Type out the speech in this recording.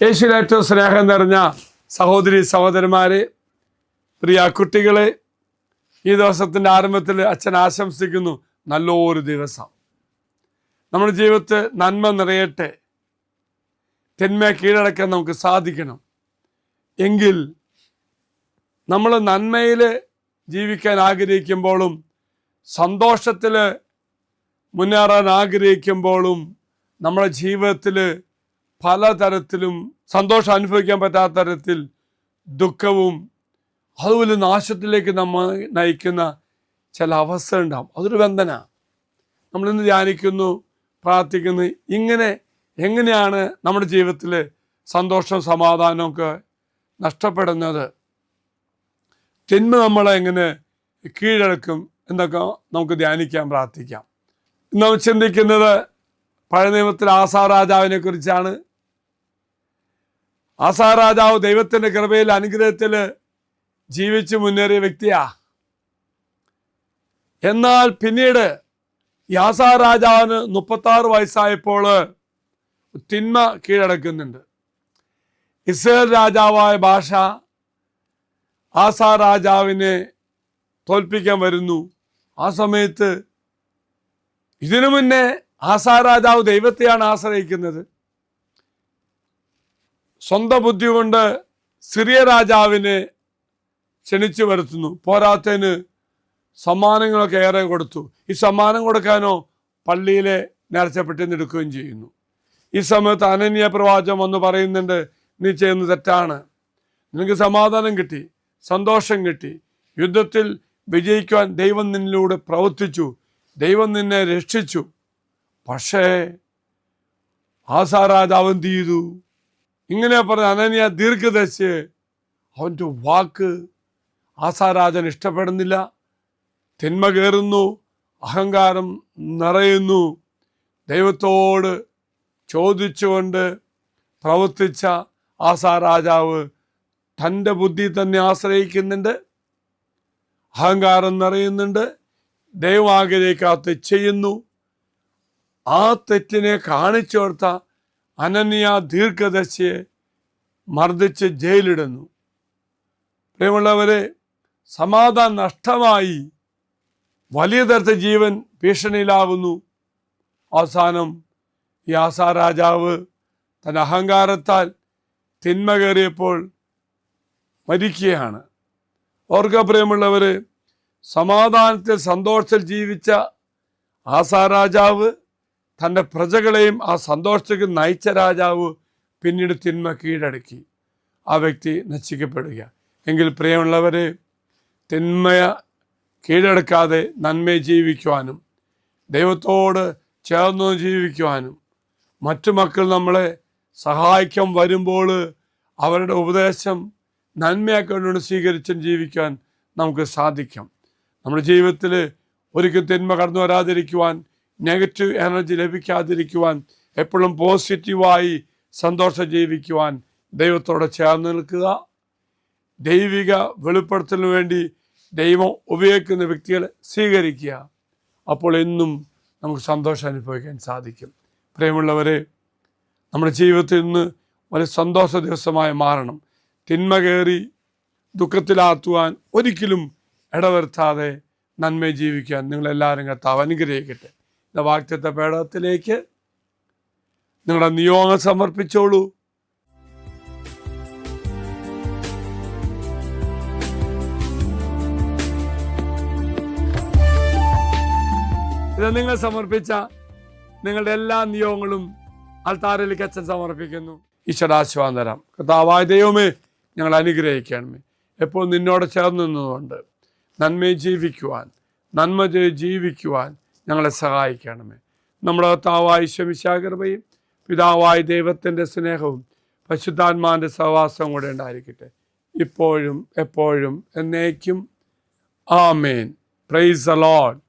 യേശുവിൽ ഏറ്റവും സ്നേഹം നിറഞ്ഞ സഹോദരി സഹോദരന്മാരെ, പ്രിയ കുട്ടികളെ, ഈ ദിവസത്തിൻ്റെ ആരംഭത്തിൽ അച്ഛൻ ആശംസിക്കുന്നു നല്ലൊരു ദിവസം. നമ്മുടെ ജീവിതത്തിൽ നന്മ നിറയട്ടെ, തിന്മയെ കീഴടക്കാൻ നമുക്ക് സാധിക്കണം. എങ്കിൽ നമ്മൾ നന്മയിൽ ജീവിക്കാൻ ആഗ്രഹിക്കുമ്പോഴും സന്തോഷത്തിൽ മുന്നേറാൻ ആഗ്രഹിക്കുമ്പോഴും നമ്മുടെ ജീവിതത്തിൽ പലതരത്തിലും സന്തോഷം അനുഭവിക്കാൻ പറ്റാത്ത തരത്തിൽ ദുഃഖവും അതുപോലെ നാശത്തിലേക്ക് നമ്മൾ നയിക്കുന്ന ചില അവസ്ഥ ഉണ്ടാകും. അതൊരു ബന്ധന. നമ്മളിന്ന് ധ്യാനിക്കുന്നു, പ്രാർത്ഥിക്കുന്നു. എങ്ങനെയാണ് നമ്മുടെ ജീവിതത്തിൽ സന്തോഷവും സമാധാനമൊക്കെ നഷ്ടപ്പെടുന്നത്? തിന്മ നമ്മളെ എങ്ങനെ കീഴടക്കും എന്നൊക്കെ നമുക്ക് ധ്യാനിക്കാം, പ്രാർത്ഥിക്കാം. ഇന്ന് നമ്മൾ ചിന്തിക്കുന്നത് പഴയ നിയമത്തിൽ ആസാ രാജാവിനെ കുറിച്ചാണ്. ആസാ രാജാവ് ദൈവത്തിൻ്റെ കൃപയിൽ അനുഗ്രഹത്തിൽ ജീവിച്ച് മുന്നേറിയ വ്യക്തിയാ. എന്നാൽ പിന്നീട് ഈ ആസാ രാജാവിന് 36 വയസ്സായപ്പോൾ തിന്മ കീഴടക്കുന്നുണ്ട്. ഇസ്രായേൽ രാജാവായ ബാഷ ആസാ രാജാവിനെ തോൽപ്പിക്കാൻ വരുന്നു. ആ സമയത്ത് ഇതിനു മുന്നേ ആസാ രാജാവ് ദൈവത്തെയാണ് ആശ്രയിക്കുന്നത്. സ്വന്തം ബുദ്ധി കൊണ്ട് സിറിയ രാജാവിനെ ക്ഷണിച്ചു വരുത്തുന്നു. പോരാത്തതിന് സമ്മാനങ്ങളൊക്കെ ഏറെ കൊടുത്തു. ഈ സമ്മാനം കൊടുക്കാനോ പള്ളിയിലെ നേർച്ചപ്പെട്ടിന്ന് എടുക്കുകയും ചെയ്യുന്നു. ഈ സമയത്ത് അനന്യ പ്രവാചകൻ വന്ന് പറയുന്നുണ്ട്, നീ ചെയ്യുന്നത് തെറ്റാണ്. നിനക്ക് സമാധാനം കിട്ടി, സന്തോഷം കിട്ടി, യുദ്ധത്തിൽ വിജയിക്കുവാൻ ദൈവം നിന്നിലൂടെ പ്രവർത്തിച്ചു, ദൈവം നിന്നെ രക്ഷിച്ചു. പക്ഷേ ആസാ രാജാവ് എന്ത് ചെയ്തു? ഇങ്ങനെ പറഞ്ഞ അനന്യ ദീർഘദർശി. അവൻ്റെ വാക്ക് ആസാ രാജൻ ഇഷ്ടപ്പെടുന്നില്ല. തിന്മ കയറുന്നു, അഹങ്കാരം നിറയുന്നു. ദൈവത്തോട് ചോദിച്ചുകൊണ്ട് പ്രവർത്തിച്ച ആസാ രാജാവ് തൻ്റെ ബുദ്ധി തന്നെ ആശ്രയിക്കുന്നുണ്ട്, അഹങ്കാരം നിറയുന്നുണ്ട്, ദൈവം ആഗ്രഹിക്കാത്ത ചെയ്യുന്നു. ആ തെറ്റിനെ കാണിച്ചു കൊടുത്ത അനന്യ ദീർഘദർശിയെ മർദ്ദിച്ച് ജയിലിടുന്നു. പ്രിയമുള്ളവരെ, സമാധാനം നഷ്ടമായി, വലിയ തരത്തിൽ ജീവൻ ഭീഷണിയിലാവുന്നു. അവസാനം ഈ ആസാ രാജാവ് തൻ്റെ അഹങ്കാരത്താൽ തിന്മ കയറിയപ്പോൾ മരിക്കുകയാണ്. ഓർക്കുക പ്രിയമുള്ളവരെ, സമാധാനത്തിൽ സന്തോഷത്തിൽ ജീവിച്ച ആസാ രാജാവ് തൻ്റെ പ്രജകളെയും ആ സന്തോഷത്തേക്ക് നയിച്ച രാജാവ് പിന്നീട് തിന്മ കീഴടക്കി. ആ വ്യക്തി നശിക്കപ്പെടുക. എങ്കിൽ പ്രിയമുള്ളവരെ, തിന്മയെ കീഴടക്കാതെ നന്മയെ ജീവിക്കുവാനും ദൈവത്തോട് ചേർന്ന് ജീവിക്കുവാനും മറ്റു മക്കൾ നമ്മളെ സഹായിക്കാൻ വരുമ്പോൾ അവരുടെ ഉപദേശം നന്മയാക്കൊണ്ട് സ്വീകരിച്ചും ജീവിക്കാൻ നമുക്ക് സാധിക്കും. നമ്മുടെ ജീവിതത്തിൽ ഒരിക്കലും തിന്മ കടന്നു വരാതിരിക്കുവാൻ, നെഗറ്റീവ് എനർജി ലഭിക്കാതിരിക്കുവാൻ, എപ്പോഴും പോസിറ്റീവായി സന്തോഷം ജീവിക്കുവാൻ ദൈവത്തോടെ ചേർന്ന് നിൽക്കുക. ദൈവിക വെളിപ്പെടുത്തലിന് വേണ്ടി ദൈവം ഉപയോഗിക്കുന്ന വ്യക്തികളെ സ്വീകരിക്കുക. അപ്പോൾ എന്നും നമുക്ക് സന്തോഷം അനുഭവിക്കാൻ സാധിക്കും. പ്രിയമുള്ളവരെ, നമ്മുടെ ജീവിതത്തിൽ നിന്ന് വലിയ സന്തോഷ ദിവസമായി മാറണം. തിന്മ കയറി ദുഃഖത്തിലാത്തുവാൻ ഒരിക്കലും ഇടവരുത്താതെ നന്മ ജീവിക്കാൻ നിങ്ങളെല്ലാവരും കർത്താവ് അനുഗ്രഹിക്കട്ടെ. ഇന്ന വാഗ്ദത്ത പേടകത്തിലേക്ക് നിങ്ങളുടെ നിയോഗങ്ങൾ സമർപ്പിച്ചോളൂ. ഇത് നിങ്ങൾ സമർപ്പിച്ച നിങ്ങളുടെ എല്ലാ നിയോഗങ്ങളും അൾത്താരയിലേക്ക് അച്ഛൻ സമർപ്പിക്കുന്നു. ഈശ്വരാശീർവാദം തരാം. കർത്താവായ ദൈവമേ, ഞങ്ങൾ അനുഗ്രഹിക്കണമേ. എപ്പോൾ നിന്നോട് ചേർന്ന് നിന്നുകൊണ്ട് നന്മയെ ജീവിക്കുവാൻ, നന്മ ജീവിക്കുവാൻ ഞങ്ങളെ സഹായിക്കണമേ. നമ്മുടെ കർത്താവായ ഈശോമിശിഹായുടെ പിതാവായ ദൈവത്തിൻ്റെ സ്നേഹവും പരിശുദ്ധാത്മാവിൻ്റെ സഹവാസവും കൂടെ ഉണ്ടായിരിക്കട്ടെ, ഇപ്പോഴും എപ്പോഴും എന്നേക്കും. ആമേൻ. Praise the Lord.